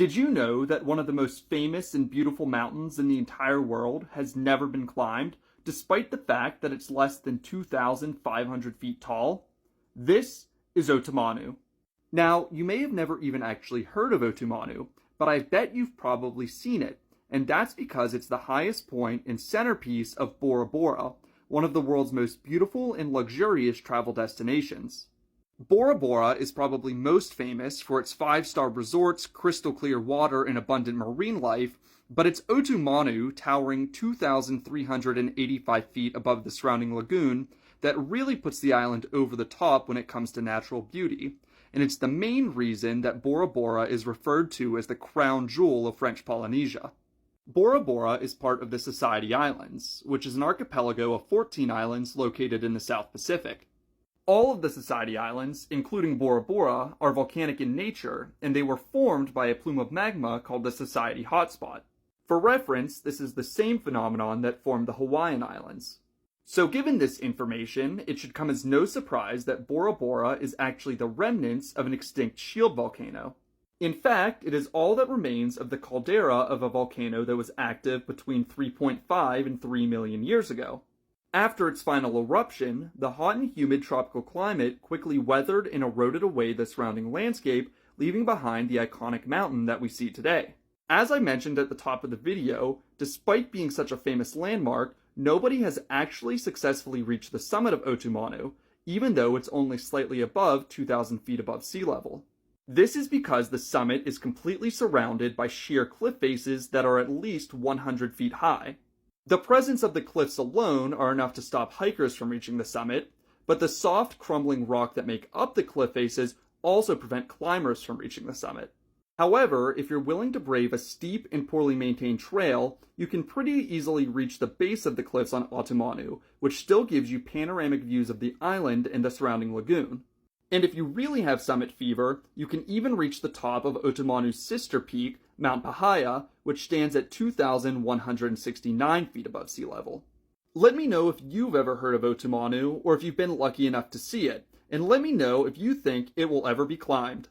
Did you know that one of the most famous and beautiful mountains in the entire world has never been climbed, despite the fact that it's less than 2,500 feet tall? This is Otemanu. Now, you may have never even actually heard of Otemanu, but I bet you've probably seen it, and that's because it's the highest point and centerpiece of Bora Bora, one of the world's most beautiful and luxurious travel destinations. Bora Bora is probably most famous for its five-star resorts, crystal clear water, and abundant marine life, but it's Otemanu, towering 2,385 feet above the surrounding lagoon, that really puts the island over the top when it comes to natural beauty, and it's the main reason that Bora Bora is referred to as the crown jewel of French Polynesia. Bora Bora is part of the Society Islands, which is an archipelago of 14 islands located in the South Pacific. All of the Society Islands, including Bora Bora, are volcanic in nature, and they were formed by a plume of magma called the Society Hotspot. For reference, this is the same phenomenon that formed the Hawaiian Islands. So given this information, it should come as no surprise that Bora Bora is actually the remnants of an extinct shield volcano. In fact, it is all that remains of the caldera of a volcano that was active between 3.5 and 3 million years ago. After its final eruption, the hot and humid tropical climate quickly weathered and eroded away the surrounding landscape, leaving behind the iconic mountain that we see today. As I mentioned at the top of the video, despite being such a famous landmark, nobody has actually successfully reached the summit of Otemanu, even though it's only slightly above 2,000 feet above sea level. This is because the summit is completely surrounded by sheer cliff faces that are at least 100 feet high. The presence of the cliffs alone are enough to stop hikers from reaching the summit, but the soft, crumbling rock that make up the cliff faces also prevent climbers from reaching the summit. However, if you're willing to brave a steep and poorly maintained trail, you can pretty easily reach the base of the cliffs on Otemanu, which still gives you panoramic views of the island and the surrounding lagoon. And if you really have summit fever, you can even reach the top of Otemanu's sister peak, Mount Pahaya, which stands at 2,169 feet above sea level. Let me know if you've ever heard of Otemanu, or if you've been lucky enough to see it, and let me know if you think it will ever be climbed.